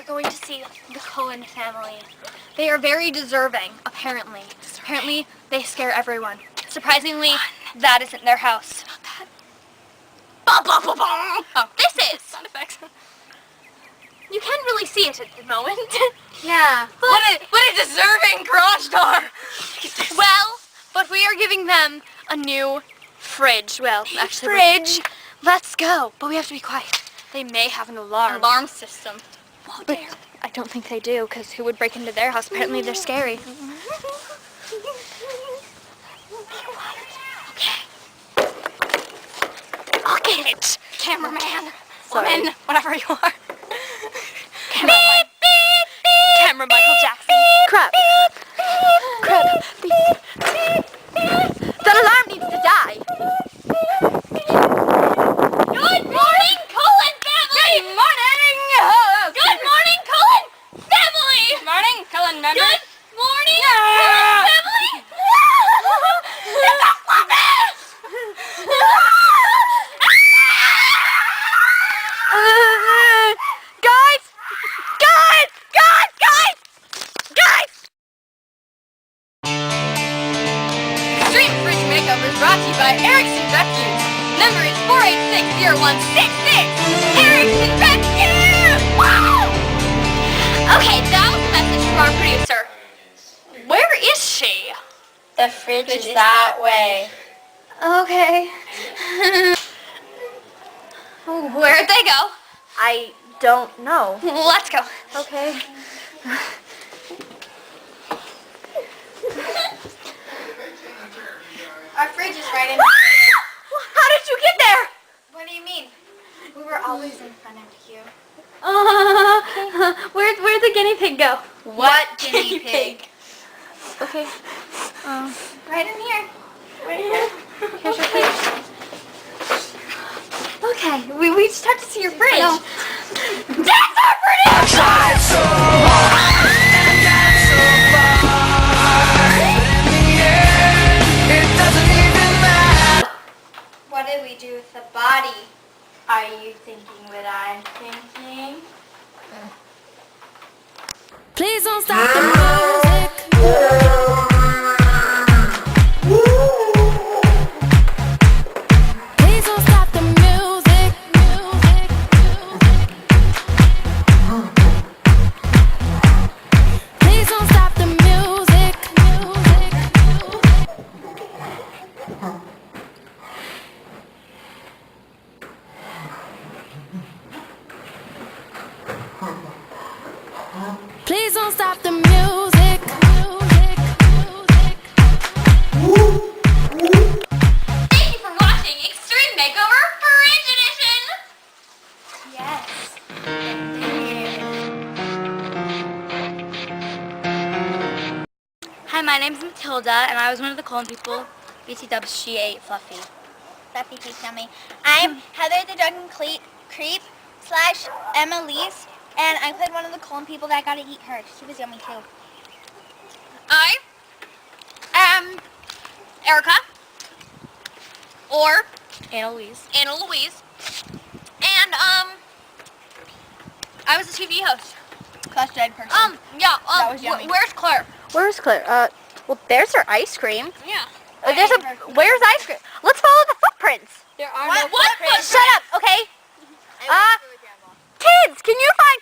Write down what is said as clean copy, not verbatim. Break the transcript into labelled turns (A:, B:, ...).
A: we're going to see the Cullen family. They are very deserving, apparently. Apparently, they scare everyone. Surprisingly, that isn't their house.
B: Not that.
A: Oh, this is!
B: Sound effects.
A: You can't really see it at the moment.
B: Yeah. What a deserving garage door.
A: Well, but we are giving them a new fridge. Well, actually,
B: Fridge.
A: Let's go. But we have to be quiet. They may have an alarm.
B: Alarm system.
A: But I don't think they do, because who would break into their house? Apparently they're scary.
B: Okay. I'll get it. Cameraman.
A: Sorry.
B: Woman. Whatever you are.
A: Camera, Camera Michael Jackson. Crap. Crap. That alarm needs to die.
B: Good morning, Cullen family! Good morning! Good morning, Cullen family! Good morning, Cullen members. Good morning, Cullen family! It's a fluffy!
A: Guys!
B: Extreme Fridge Makeover is brought to you by Erickson Refuse. Number is 4860166. Erickson Refuse! Wow! Okay, that was a message from our producer. Where is she?
C: The fridge is that way.
A: Okay.
B: Where'd they go?
A: I don't know.
B: Let's go.
A: Okay.
C: Our fridge is right in.
A: How did you get there?
C: What do you mean? We were always in front of you.
A: Where'd the guinea pig go?
C: What guinea pig?
A: Okay.
C: Right in here.
A: Right here. Here's your fridge. Okay, we just have to see your fridge.
C: No.
B: That's our producer!
C: What did we do with the body? Are you thinking what I'm thinking?
D: Please don't stop the music. Please don't stop the music. Please don't stop the music. Please don't stop the music.
B: Thank you for watching Extreme Makeover Fridge Edition!
C: Yes.
A: Hi, my name's Matilda, and I was one of the Cullen people. BT Dubs, she ate Fluffy.
C: Fluffy, please tell me. I'm Heather the Drunken Creep / Emma-Lise, and I played one of the Cullen people that got to eat her. She was yummy too.
B: I am Erica, or
A: Anna Louise.
B: Anna Louise, and I was a TV host.
C: Class dead person.
B: Yeah.
C: That was yummy.
B: Where's Claire?
A: Where's Claire? Well, there's her ice cream.
B: Yeah.
A: Where's ice cream? Let's follow the footprints.
C: There are
B: What footprints?
A: Shut up, okay? Kids, can you find